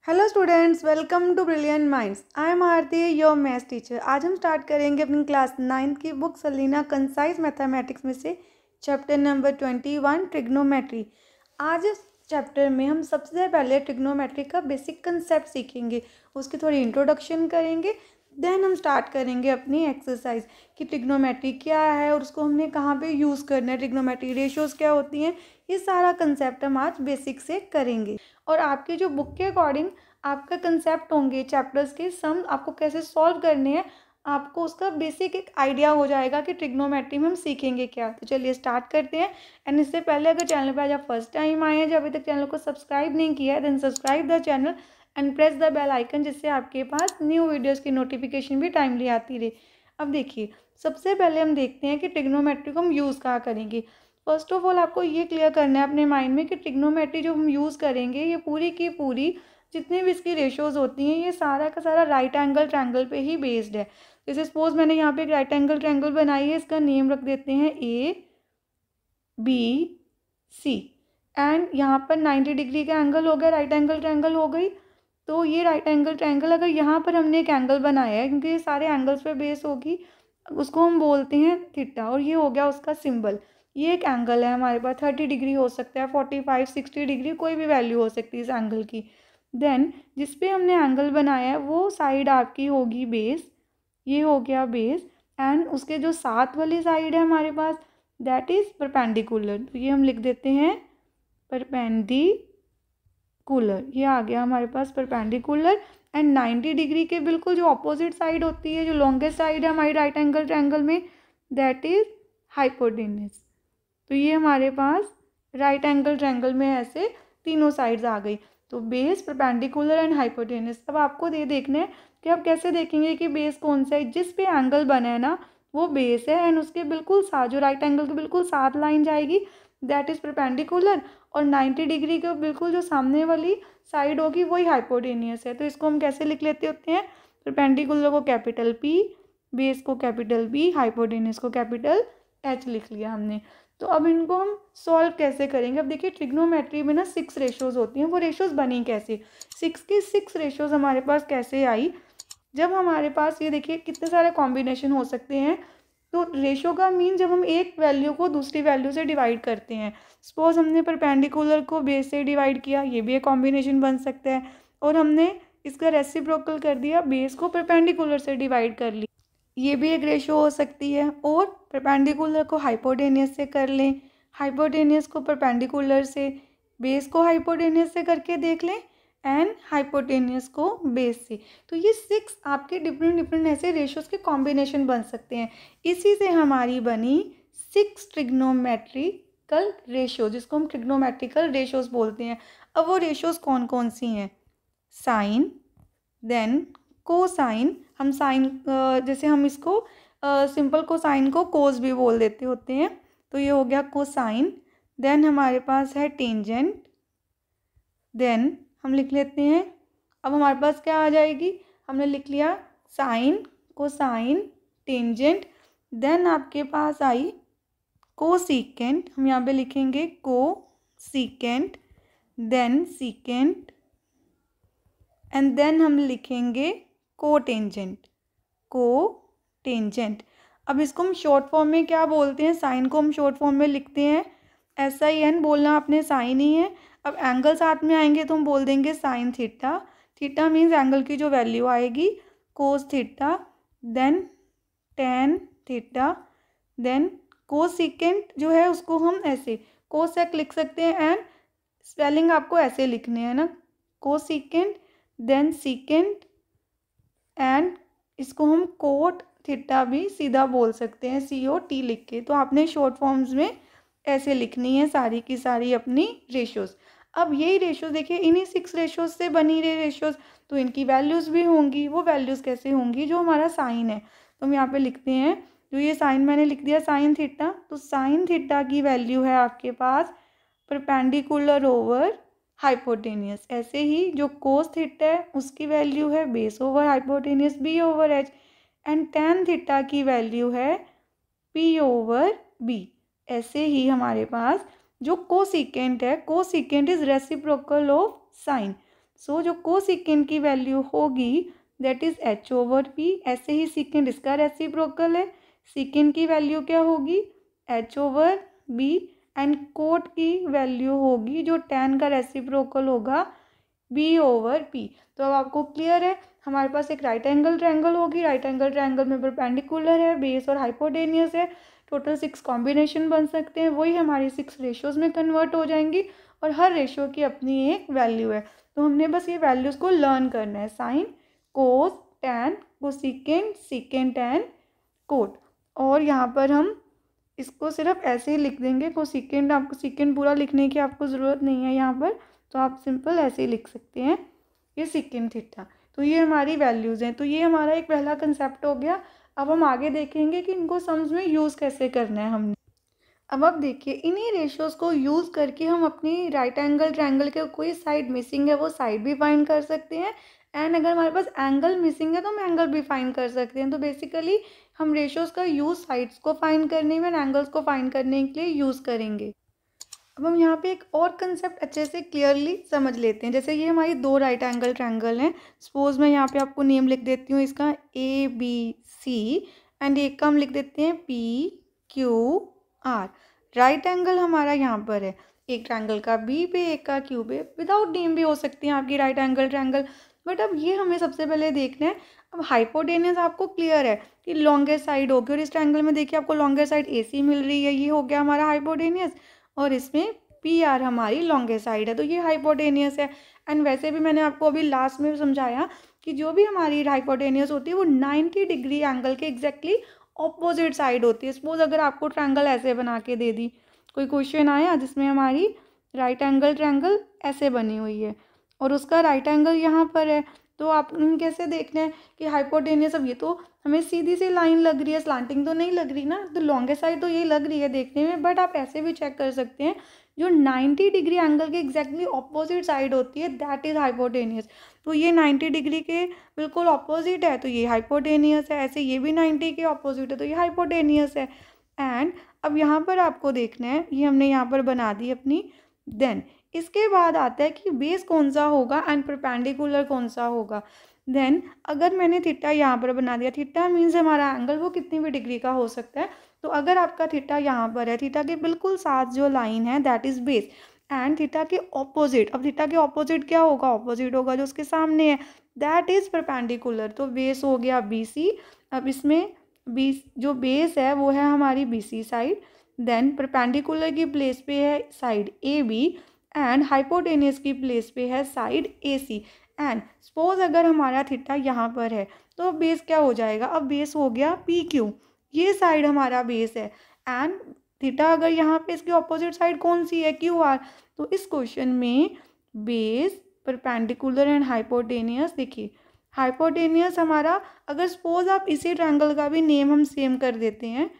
Hello students, welcome to brilliant minds. I am Aarti, your maths teacher. आज हम start करेंगे अपनी क्लास 9 की बुक सलीना कंसाइज मैथमेटिक्स में से चैप्टर नंबर 21 ट्रिग्नोमेट्री। आज इस चैप्टर में हम सबसे पहले ट्रिग्नोमेट्री का बेसिक कंसेप्ट सीखेंगे, उसकी थोड़ी इंट्रोडक्शन करेंगे। देन हम स्टार्ट करेंगे अपनी एक्सरसाइज कि ट्रिग्नोमेट्री क्या है और उसको हमने कहाँ पे यूज़ करना है, ट्रिग्नोमेट्री रेशियोज क्या होती हैं, ये सारा कंसेप्ट हम आज बेसिक से करेंगे। और आपके जो बुक के अकॉर्डिंग आपका कंसेप्ट होंगे चैप्टर्स के, सम आपको कैसे सॉल्व करने हैं, आपको उसका बेसिक एक आइडिया हो जाएगा कि ट्रिग्नोमेट्री में हम सीखेंगे क्या। तो चलिए स्टार्ट करते हैं। एंड इससे पहले अगर चैनल पर आज आप फर्स्ट टाइम आए हैं, जो अभी तक चैनल को सब्सक्राइब नहीं किया है, then subscribe the channel and press the bell icon, जिससे आपके पास न्यू वीडियोज़ की नोटिफिकेशन भी टाइमली आती रहे। अब देखिए, सबसे पहले हम देखते हैं कि ट्रिग्नोमेट्री को हम यूज़ कहाँ करेंगे। फर्स्ट ऑफ ऑल आपको ये क्लियर करना है अपने माइंड में कि ट्रिग्नोमेट्री जो हम यूज़ करेंगे, ये पूरी की पूरी जितनी भी इसकी रेशोज़ होती हैं, ये सारा का सारा राइट एंगल ट्रायंगल पे ही बेस्ड है। जैसे सपोज मैंने यहाँ पे एक राइट एंगल ट्रायंगल बनाई है, इसका नेम रख देते हैं ABC एंड यहाँ पर 90 डिग्री का एंगल हो गया, राइट एंगल ट्रायंगल हो गई। तो ये राइट एंगल ट्रायंगल, अगर यहाँ पर हमने एक एंगल बनाया है, क्योंकि ये सारे एंगल्स पे बेस होगी, उसको हम बोलते हैं थीटा, और ये हो गया उसका सिंबल। ये एक एंगल है हमारे पास, 30 डिग्री हो सकता है, 45 60 डिग्री, कोई भी वैल्यू हो सकती है इस एंगल की। देन जिस पे हमने एंगल बनाया है वो साइड आपकी होगी बेस, ये हो गया बेस। एंड उसके जो साथ वाली साइड है हमारे पास, दैट इज़ परपेंडिकुलर, तो ये हम लिख देते हैं परपेंडिकुलर। ये आ गया हमारे पास परपेंडिकुलर। एंड 90 डिग्री के बिल्कुल जो अपोजिट साइड होती है, जो लॉन्गेस्ट साइड है हमारी राइट एंगल ट्रायंगल में, दैट इज़ हाइपोटेन्यूस। तो ये हमारे पास राइट एंगल ट्रायंगल में ऐसे तीनों साइड्स आ गई, तो बेस, परपेंडिकुलर एंड हाइपोटेन्यूस। अब आपको ये देखना है कि आप कैसे देखेंगे कि बेस कौन सा है। जिस पे एंगल बना है ना, वो बेस है, एंड उसके बिल्कुल साथ जो राइट एंगल के बिल्कुल साथ लाइन जाएगी, दैट इज़ परपेंडिकुलर। और 90 डिग्री के बिल्कुल जो सामने वाली साइड होगी वही हाइपोटेन्यूस है। तो इसको हम कैसे लिख लेते होते हैं, परपेंडिकुलर को कैपिटल P, बेस को कैपिटल B, हाइपोटेन्यूस को कैपिटल H लिख लिया हमने। तो अब इनको हम सॉल्व कैसे करेंगे। अब देखिए, ट्रिग्नोमेट्री में ना 6 रेशोज़ होती हैं। वो रेशोज़ बनी कैसे, 6 की 6 रेशोज़ हमारे पास कैसे आई, जब हमारे पास ये देखिए कितने सारे कॉम्बिनेशन हो सकते हैं। तो रेशो का मीन जब हम एक वैल्यू को दूसरी वैल्यू से डिवाइड करते हैं। सपोज हमने परपेंडिकुलर को बेस से डिवाइड किया, ये भी एक कॉम्बिनेशन बन सकता है। और हमने इसका रेसिप्रोकल कर दिया, बेस को परपेंडिकुलर से डिवाइड कर लिया, ये भी एक रेशो हो सकती है। और परपेंडिकुलर को हाइपोटेनियस से कर लें, हाइपोटेनियस को परपेंडिकुलर से, बेस को हाइपोटेनियस से करके देख लें, एंड हाइपोटेनियस को बेस से। तो ये 6 आपके डिफरेंट डिफरेंट ऐसे रेशोज़ के कॉम्बिनेशन बन सकते हैं। इसी से हमारी बनी 6 ट्रिग्नोमेट्रिकल रेशो, जिसको हम ट्रिग्नोमेट्रिकल रेशोज़ बोलते हैं। अब वो रेशोज़ कौन कौन सी हैं, साइन, देन कोसाइन। हम साइन, जैसे हम इसको सिंपल कोसाइन को कोस भी बोल देते होते हैं, तो ये हो गया कोसाइन। देन हमारे पास है टेंजेंट, देन हम लिख लेते हैं, अब हमारे पास क्या आ जाएगी, हमने लिख लिया साइन, कोसाइन, टेंजेंट। देन आपके पास आई कोसीकेंट, हम यहाँ पे लिखेंगे cosecant, then secant, and then हम लिखेंगे कोटेंजेंट, कोटेंजेंट। अब इसको हम शॉर्ट फॉर्म में क्या बोलते हैं, साइन को हम शॉर्ट फॉर्म में लिखते हैं SIN, बोलना आपने साइन ही है। अब एंगल साथ में आएंगे तो हम बोल देंगे sine theta, theta means angle की जो वैल्यू आएगी, cos theta, then tan theta, then cosecant जो है उसको हम ऐसे कोसेक लिख सकते हैं, एंड स्पेलिंग आपको ऐसे लिखने हैं ना, कोसिकेंट, देन सीकेंट, एंड इसको हम कोट थीटा भी सीधा बोल सकते हैं, COT लिख के। तो आपने शॉर्ट फॉर्म्स में ऐसे लिखनी है सारी की सारी अपनी रेशोज़। अब यही रेशोज़ देखिए, इन्हीं 6 रेशोज़ से बनी रही रेशोज़, तो इनकी वैल्यूज़ भी होंगी। वो वैल्यूज़ कैसे होंगी, जो हमारा साइन है, तो हम यहाँ पे लिखते हैं, जो ये साइन मैंने लिख दिया साइन थीटा, तो साइन थीटा की वैल्यू है आपके पास परपेंडिकुलर ओवर हाइपोटेनियस। ऐसे ही जो कोस थीटा है उसकी वैल्यू है base over hypotenuse, B over H, and tan theta की वैल्यू है P ओवर B। ऐसे ही हमारे पास जो कोसिकेंट है, cosecant is reciprocal of sine, so जो कोसिकेंट की वैल्यू होगी दैट इज h/p। ऐसे ही सीकेंट इसका रेसिप्रोकल है, सीकेंट की वैल्यू क्या होगी h/b एंड कोट की वैल्यू होगी जो tan का रेसिप्रोकल होगा b/p। तो अब आपको क्लियर है, हमारे पास एक राइट एंगल ट्रायंगल होगी, राइट एंगल ट्रायंगल में परपेंडिकुलर है, बेस और हाइपोटेनियस है, टोटल 6 कॉम्बिनेशन बन सकते हैं, वही हमारी 6 रेशियोज में कन्वर्ट हो जाएंगी और हर रेशियो की अपनी एक वैल्यू है। तो हमने बस ये वैल्यूज़ को लर्न करना है, sine, cos, tan, cosecant, secant and cot. और यहाँ पर हम इसको सिर्फ ऐसे ही लिख देंगे, कोसिकेंट, आपको सीकेंट पूरा लिखने की आपको ज़रूरत नहीं है यहाँ पर, तो आप सिंपल ऐसे ही लिख सकते हैं ये सीकेंट थीटा। तो ये हमारी वैल्यूज़ हैं। तो ये हमारा एक पहला कंसेप्ट हो गया। अब हम आगे देखेंगे कि इनको सम्स में यूज़ कैसे करना है हमने। अब देखिए, इन्हीं रेशियोज़ को यूज़ करके हम अपनी राइट एंगल ट्रायंगल के कोई साइड मिसिंग है वो साइड भी फाइंड कर सकते हैं, एंड अगर हमारे पास एंगल मिसिंग है तो हम एंगल भी फाइंड कर सकते हैं। तो बेसिकली हम रेशियोज़ का यूज़ साइड्स को फाइंड करने में, एंगल्स को फाइंड करने के लिए यूज़ करेंगे। अब हम यहाँ पे एक और कंसेप्ट अच्छे से क्लियरली समझ लेते हैं। जैसे ये हमारी 2 राइट एंगल ट्रायंगल हैं, सपोज मैं यहाँ पे आपको नेम लिख देती हूँ इसका ABC एंड एक का हम लिख देते हैं PQR। राइट एंगल हमारा यहाँ पर है, एक ट्रायंगल का B पे, एक का Q पे, विदाउट नेम भी हो सकती है आपकी राइट एंगल ट्रायंगल, बट अब ये हमें सबसे पहले देखना है। अब हाइपोटेनियस आपको क्लियर है कि लॉन्गेस्ट साइड होगी, और इस ट्रायंगल में देखिए आपको लॉन्गेस्ट साइड AC मिल रही है, ये हो गया हमारा हाइपोटेनियस, और इसमें PR हमारी लॉन्गेस्ट साइड है, तो ये हाइपोटेनियस है। एंड वैसे भी मैंने आपको अभी लास्ट में समझाया कि जो भी हमारी हाइपोटेनियस होती है वो 90 डिग्री एंगल के एग्जैक्टली ऑपोजिट साइड होती है। सपोज अगर आपको ट्रायंगल ऐसे बना के दे दी, कोई क्वेश्चन आया जिसमें हमारी राइट एंगल ट्रायंगल ऐसे बनी हुई है और उसका राइट एंगल यहाँ पर है, तो आप कैसे देखना है कि हाइपोटेनियस, अब ये तो हमें सीधी सी लाइन लग रही है, स्लांटिंग तो नहीं लग रही ना, तो लॉन्गेस्ट साइड तो ये लग रही है देखने में, बट आप ऐसे भी चेक कर सकते हैं जो 90 डिग्री एंगल के एग्जैक्टली ऑपोजिट साइड होती है दैट इज़ हाइपोटेनियस। तो ये 90 डिग्री के बिल्कुल ऑपोजिट है तो ये हाइपोटेनियस है, ऐसे ये भी 90 के ऑपोजिट है तो ये हाइपोटेनियस है। एंड अब यहाँ पर आपको देखना है, ये हमने यहाँ पर बना दी अपनी, देन इसके बाद आता है कि बेस कौन सा होगा एंड परपेंडिकुलर कौन सा होगा। देन अगर मैंने थीटा यहाँ पर बना दिया, थीटा मीन्स हमारा एंगल वो कितनी भी डिग्री का हो सकता है, तो अगर आपका थीटा यहाँ पर है, थीटा के बिल्कुल साथ जो लाइन है that is base, and theta के ऑपोजिट, अब थीटा के ऑपोजिट क्या होगा, ऑपोजिट होगा जो उसके सामने है, दैट इज परपेंडिकुलर। तो बेस हो गया BC। अब इसमें बीस जो बेस है वो है हमारी BC साइड, देन परपेंडिकुलर की प्लेस पे है साइड AB एंड हाइपोटेनियस की प्लेस पे है साइड AC। एंड सपोज अगर हमारा थीटा यहाँ पर है तो बेस क्या हो जाएगा, अब बेस हो गया PQ, ये साइड हमारा बेस है, एंड थीटा अगर यहाँ पे इसकी ऑपोजिट साइड कौन सी है, QR। तो इस क्वेश्चन में बेस, परपेंडिकुलर एंड हाइपोटेनियस, देखिए हाइपोटेनियस हमारा, अगर सपोज आप इसी ट्रायंगल का भी नेम हम सेम कर देते हैं,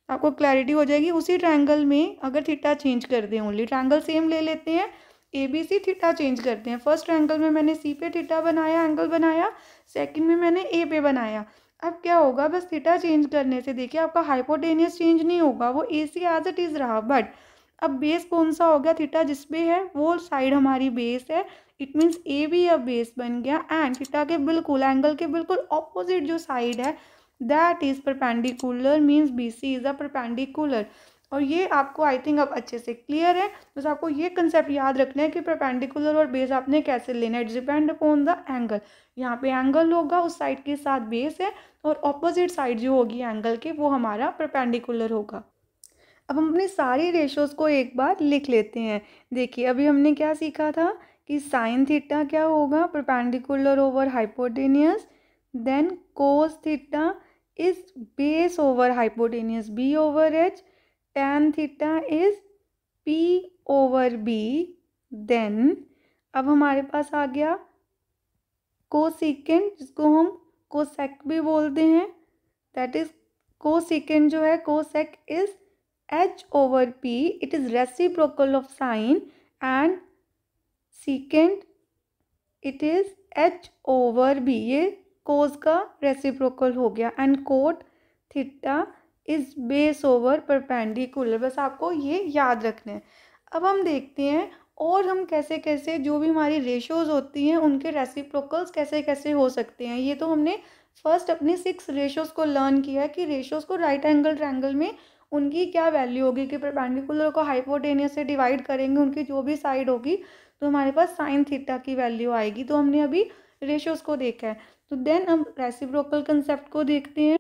आपको क्लैरिटी हो जाएगी, उसी ट्रायंगल में अगर थीटा चेंज कर दें, ओनली ट्रायंगल सेम ले लेते हैं, ABC थीटा चेंज करते हैं। फर्स्ट ट्रायंगल में मैंने C पे थीटा बनाया, एंगल बनाया, सेकंड में मैंने A पे बनाया। अब क्या होगा, बस थीटा चेंज करने से देखिए आपका हाइपोटेनियस चेंज नहीं होगा, वो AC एज इट इज़ रहा, बट अब बेस कौन सा हो गया, थीटा जिस पे है वो साइड हमारी बेस है, इट मीन्स A भी अब बेस बन गया, एंड थीटा के बिल्कुल एंगल के बिल्कुल ऑपोजिट जो साइड है that is perpendicular, means BC is a perpendicular. और ये आपको आई थिंक अब अच्छे से क्लियर है, बस आपको ये कंसेप्ट याद रखना है कि परपेंडिकुलर और बेस आपने कैसे लेना है, it depend upon the angle. यहाँ पे एंगल होगा उस साइड के साथ बेस है, और ऑपोजिट साइड जो होगी एंगल के वो हमारा परपेंडिकुलर होगा। अब हम अपनी सारी रेशोज़ को एक बार लिख लेते हैं। देखिए अभी हमने क्या सीखा था कि साइन थीटा क्या होगा, perpendicular over hypotenuse, then cos theta is base over hypotenuse B/H, tan theta is P/B, then अब हमारे पास आ गया कोसिकेंट, जिसको हम कोसेक भी बोलते हैं, दैट इज कोसिकेंट जो है, cosec is H/P, it is reciprocal of sign, and secant it is H/B, ये कोस का रेसिप्रोकल हो गया, and cot theta is base over perpendicular. बस आपको ये याद रखना है। अब हम देखते हैं और हम कैसे कैसे जो भी हमारी रेशोज़ होती हैं उनके रेसिप्रोकल्स कैसे कैसे हो सकते हैं। ये तो हमने फर्स्ट अपने 6 रेशोज़ को लर्न किया है कि रेशोज़ को राइट एंगल ट्रायंगल में उनकी क्या वैल्यू होगी, कि परपेंडिकुलर को हाइपोटेनियस से डिवाइड करेंगे उनकी जो भी साइड होगी तो हमारे पास साइन थीटा की वैल्यू आएगी। तो हमने अभी रेशोज़ को देखा है। तो देन हम रेसिप्रोकल कंसेप्ट को देखते हैं।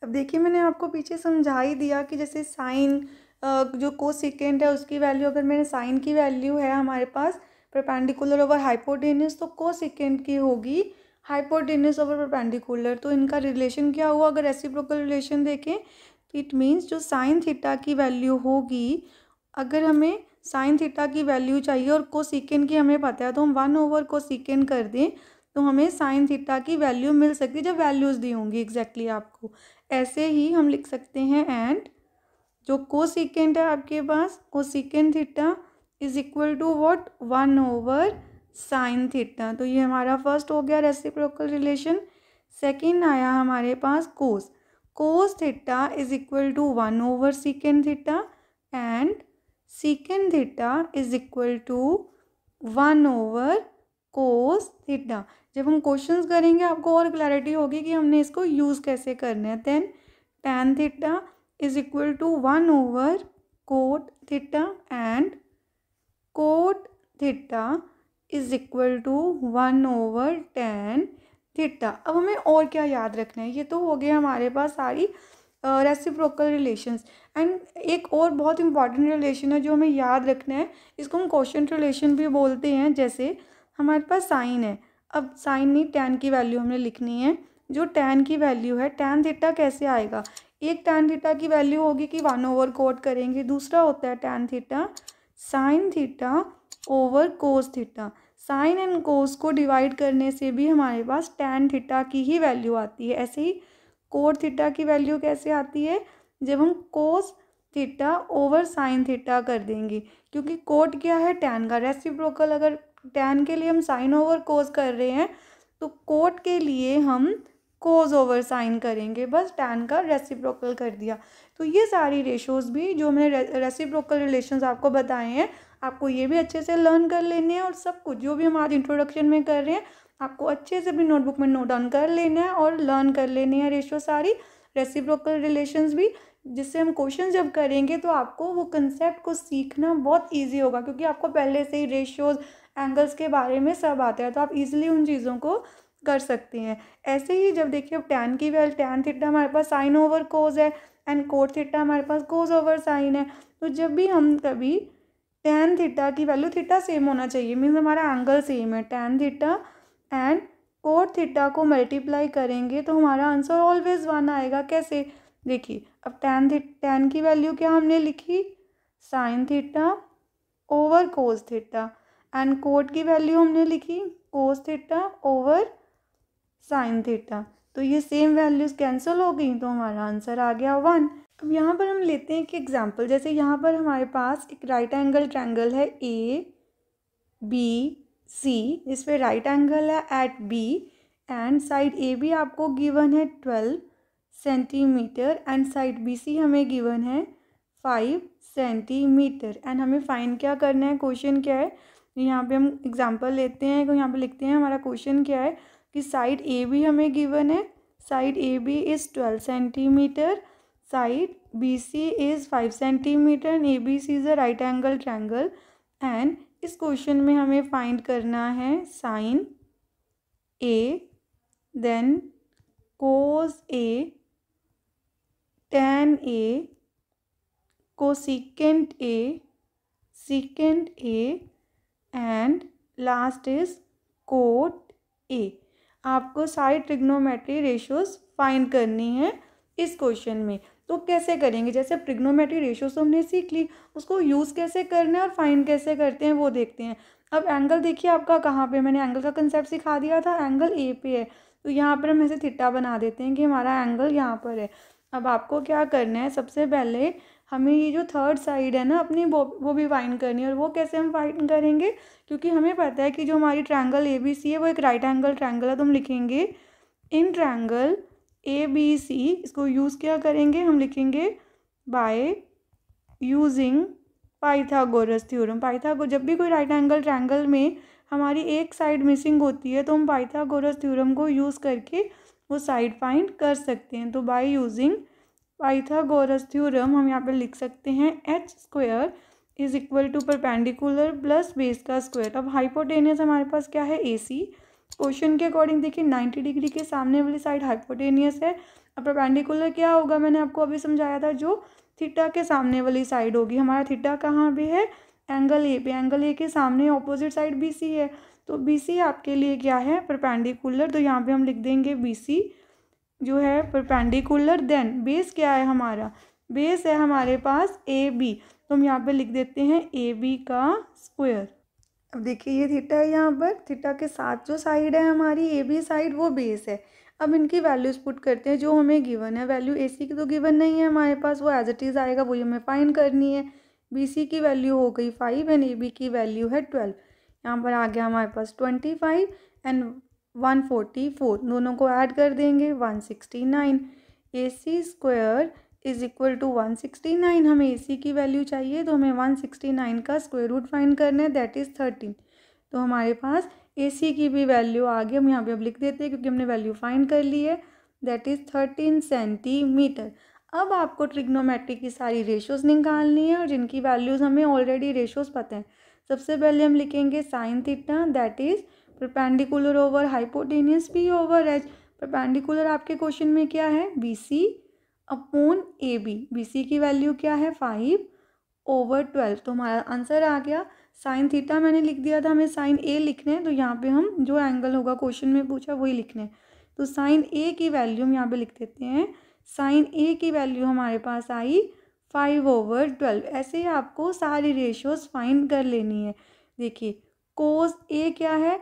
अब देखिए मैंने आपको पीछे समझा ही दिया कि जैसे साइन जो कोसेकेंट है उसकी वैल्यू, अगर मैंने साइन की वैल्यू है हमारे पास परपेंडिकुलर ओवर हाइपोटेन्यूस, तो कोसेकेंट की होगी हाइपोटेन्यूस ओवर परपेंडिकुलर। तो इनका रिलेशन क्या हुआ, अगर रेसिप्रोकल रिलेशन देखें तो इट मीन्स जो साइन थीटा की वैल्यू होगी, अगर हमें साइन थीटा की वैल्यू चाहिए और कोसेकेंट की हमें पता है तो हम 1 ओवर कोसेकेंट कर दें तो हमें साइन थीटा की वैल्यू मिल सकती है जब वैल्यूज़ दी होंगी एग्जैक्टली आपको। ऐसे ही हम लिख सकते हैं एंड जो कोसेकेंट है आपके पास, cosecant theta is equal to what, 1 over sine theta. तो ये हमारा फर्स्ट हो गया रेसिप्रोकल रिलेशन। सेकंड आया हमारे पास cos, cos theta is equal to 1 over secant theta and secant theta is equal to 1 over cos theta. जब हम क्वेश्चंस करेंगे आपको और क्लैरिटी होगी कि हमने इसको यूज़ कैसे करना है। Then tan theta is equal to 1 over cot theta and cot theta is equal to 1 over tan theta. अब हमें और क्या याद रखना है, ये तो हो गया हमारे पास सारी रेसिप्रोकल रिलेशंस। एंड एक और बहुत इंपॉर्टेंट रिलेशन है जो हमें याद रखना है, इसको हम क्वोशिएंट रिलेशन भी बोलते हैं। जैसे हमारे पास साइन है, अब साइन नहीं टैन की वैल्यू हमने लिखनी है। जो टैन की वैल्यू है, टैन थीटा कैसे आएगा, एक टैन थीटा की वैल्यू होगी कि 1 ओवर कोट करेंगे, दूसरा होता है tan theta sine theta over cos theta. Sine and cos को डिवाइड करने से भी हमारे पास टैन थीटा की ही वैल्यू आती है। ऐसे ही कोट थीटा की वैल्यू कैसे आती है, जब हम कोस थीटा ओवर साइन थीटा कर देंगे, क्योंकि कोट क्या है टैन का रेसिप्रोकल। अगर टैन के लिए हम साइन ओवर कोस कर रहे हैं तो कोट के लिए हम कोस ओवर साइन करेंगे, बस टैन का रेसिप्रोकल कर दिया। तो ये सारी रेशोज़ भी जो मैंने रेसिप्रोकल रिलेशंस आपको बताए हैं, आपको ये भी अच्छे से लर्न कर लेने हैं। और सब कुछ जो भी हम आज इंट्रोडक्शन में कर रहे हैं आपको अच्छे से अपनी नोटबुक में नोट डाउन कर लेना है और लर्न कर लेने हैं रेशो सारी, रेसिप्रोकल रिलेशंस भी, जिससे हम क्वेश्चन जब करेंगे तो आपको वो कंसेप्ट को सीखना बहुत ईजी होगा, क्योंकि आपको पहले से ही रेशियोज़ एंगल्स के बारे में सब आता है, तो आप ईजिली उन चीज़ों को कर सकते हैं। ऐसे ही जब देखिए अब टैन की वैल्यू, टैन थीटा हमारे पास साइन ओवर कोस है एंड कोट थीटा हमारे पास कोस ओवर साइन है। तो जब भी हम कभी टैन थीटा की वैल्यू, थीटा सेम होना चाहिए मीन्स हमारा एंगल सेम है, tan theta and cot theta को मल्टीप्लाई करेंगे तो हमारा आंसर ऑलवेज 1 आएगा। कैसे, देखिए अब टैन की वैल्यू क्या हमने लिखी, sine theta over cos theta and cot की वैल्यू हमने लिखी cos theta over sine theta. तो ये सेम वैल्यूज़ कैंसिल हो गई तो हमारा आंसर आ गया 1। अब यहाँ पर हम लेते हैं कि एग्जांपल, जैसे यहाँ पर हमारे पास एक राइट एंगल ट्रायंगल है ABC, इस पे राइट एंगल है at B and side AB आपको गिवन है 12 सेंटीमीटर एंड साइड BC हमें गिवन है 5 सेंटीमीटर। एंड हमें फाइंड क्या करना है, क्वेश्चन क्या है, यहाँ पे हम एग्जांपल लेते हैं तो यहाँ पे लिखते हैं हमारा क्वेश्चन क्या है कि साइड AB हमें गिवन है, side AB is 12 centimetre, side BC is 5 centimetre and ABC is a right angle triangle. And इस क्वेश्चन में हमें फाइंड करना है sine A, then cos A, tan A, cosecant A, secant A and last is cot A। आपको सारी trigonometry ratios find करनी है इस क्वेश्चन में। तो कैसे करेंगे, जैसे ट्रिग्नोमेट्री रेशियोज तो हमने सीख ली, उसको यूज़ कैसे करना है और फाइंड कैसे करते हैं वो देखते हैं। अब एंगल देखिए आपका कहाँ पे, मैंने एंगल का कंसेप्ट सिखा दिया था, एंगल A पे है तो यहाँ पर हम ऐसे थीटा बना देते हैं कि हमारा एंगल यहाँ पर है। अब आपको क्या करना है, सबसे पहले हमें ये जो थर्ड साइड है ना अपनी वो भी फाइंड करनी है। और वो कैसे हम फाइंड करेंगे, क्योंकि हमें पता है कि जो हमारी ट्रायंगल ABC है वो एक राइट एंगल ट्रायंगल है, तो हम लिखेंगे इन ट्रायंगल ABC। इसको यूज़ क्या करेंगे, हम लिखेंगे बाय यूजिंग पाइथागोरस थ्योरम। जब भी कोई राइट एंगल ट्रायंगल में हमारी एक साइड मिसिंग होती है तो हम पाइथागोरस थ्योरम को यूज़ करके वो साइड फाइंड कर सकते हैं। तो बाय यूजिंग पाइथागोरस थ्योरम हम यहाँ पे लिख सकते हैं H square is equal to perpendicular plus base का स्क्वायर। अब हाइपोटेनियस हमारे पास क्या है, AC। क्वेश्चन के अकॉर्डिंग देखिए 90 डिग्री के सामने वाली साइड हाइपोटेनियस है। अब परपेंडिकुलर क्या होगा, मैंने आपको अभी समझाया था, जो थीटा के सामने वाली साइड होगी। हमारा थीटा कहाँ पे है, एंगल ए पे। एंगल ए के सामने ऑपोजिट साइड BC है, तो BC आपके लिए क्या है, परपेंडिकुलर। तो यहाँ पे हम लिख देंगे BC जो है परपेंडिकुलर। देन बेस क्या है हमारा, बेस है हमारे पास AB, तो हम यहाँ पे लिख देते हैं AB का स्क्वायर। अब देखिए ये थीटा है, यहाँ पर थीटा के साथ जो साइड है हमारी AB साइड वो बेस है। अब इनकी वैल्यूज पुट करते हैं जो हमें गिवन है। वैल्यू AC की तो गिवन नहीं है हमारे पास, वो एज इट इज़ आएगा, वही हमें फाइंड करनी है। BC की वैल्यू हो गई 5 एंड AB की वैल्यू है 12। यहाँ पर आ गया हमारे पास 25 एंड 144, दोनों को ऐड कर देंगे 169। AC square is equal to 169। हमें AC की वैल्यू चाहिए तो हमें 169 का स्क्वायर रूट फाइंड करना है, दैट इज़ 13। तो हमारे पास AC की भी वैल्यू आ गई। हम यहाँ पे अब लिख देते हैं क्योंकि हमने वैल्यू फाइंड कर ली है, दैट इज़ 13 सेंटीमीटर। अब आपको ट्रिग्नोमेट्री की सारी रेशोज़ निकालनी है और जिनकी वैल्यूज़ हमें ऑलरेडी रेशोज़ पता है। सबसे पहले हम लिखेंगे sine theta, that is perpendicular over hypotenuse P over H। Perpendicular आपके क्वेश्चन में क्या है, BC अपॉन AB। BC की वैल्यू क्या है 5/12। तो हमारा आंसर आ गया। साइन थीटा मैंने लिख दिया था, हमें साइन A लिखने हैं, तो यहाँ पे हम जो एंगल होगा क्वेश्चन में पूछा वही लिखने हैं। तो साइन A की वैल्यू हम यहाँ पे लिख देते हैं। साइन A की वैल्यू हमारे पास आई 5/12। ऐसे ही आपको सारी रेशियोज फाइंड कर लेनी है। देखिए कोस A क्या है,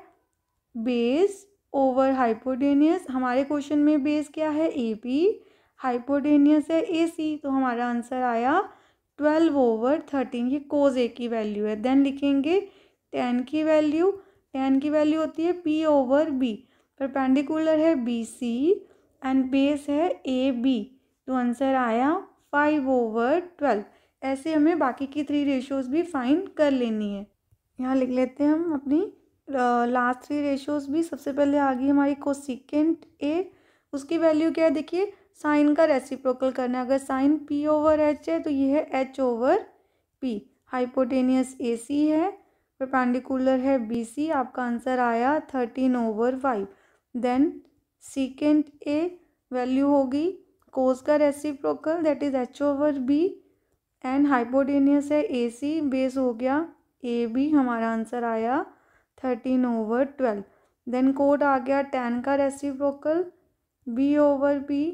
बेस ओवर हाइपोटेनियस। हमारे क्वेश्चन में बेस क्या है, AB, हाइपोटेनियस है AC, तो हमारा आंसर आया 12/13। ये कोस A की वैल्यू है। देन लिखेंगे tan की वैल्यू। tan की वैल्यू होती है P/B। परपेंडिकुलर है BC एंड बेस है AB, तो आंसर आया 5/12। ऐसे हमें बाकी की 3 रेशियोज़ भी फाइंड कर लेनी है। यहाँ लिख लेते हैं हम अपनी लास्ट 3 रेशियोज़ भी। सबसे पहले आ गई हमारी कोसिकेंट A, उसकी वैल्यू क्या है, देखिए साइन का रेसिप्रोकल करना है। अगर साइन P/H है तो ये है H/P। हाइपोटेनियस AC है, परपेंडिकुलर है BC, आपका आंसर आया 13/5। देन सीकेंट A वैल्यू होगी कोस का reciprocal, that is H/B and hypotenuse है AC, बेस हो गया AB, हमारा आंसर आया 13/12। देन कोट आ गया tan का reciprocal B/P,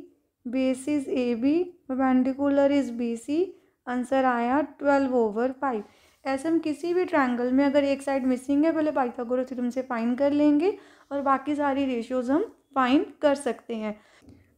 base is AB, perpendicular is BC, answer आया 12/5। ऐसे हम किसी भी ट्रायंगल में अगर एक साइड मिसिंग है, पहले पाइथागोरस थ्योरम से फाइंड कर लेंगे और बाकी सारी रेशियोज हम फाइंड कर सकते हैं।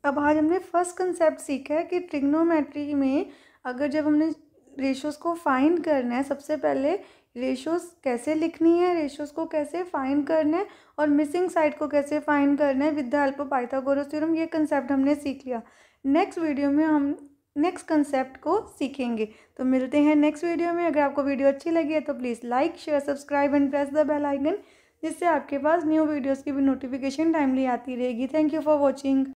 अब आज हमने फर्स्ट कंसेप्ट सीखा है कि ट्रिग्नोमेट्री में अगर जब हमने रेशियोज़ को फाइंड करना है, सबसे पहले रेशियोज़ कैसे लिखनी है, रेशियोज़ को कैसे फाइंड करना है और मिसिंग साइड को कैसे फाइंड करना है with the help of Pythagoras theorem, ये कंसेप्ट हमने सीख लिया। नेक्स्ट वीडियो में हम नेक्स्ट कंसेप्ट को सीखेंगे। तो मिलते हैं नेक्स्ट वीडियो में। अगर आपको वीडियो अच्छी लगी है तो please like, share, subscribe and press the bell icon, जिससे आपके पास न्यू वीडियोज़ की भी नोटिफिकेशन टाइमली आती रहेगी। Thank you for watching.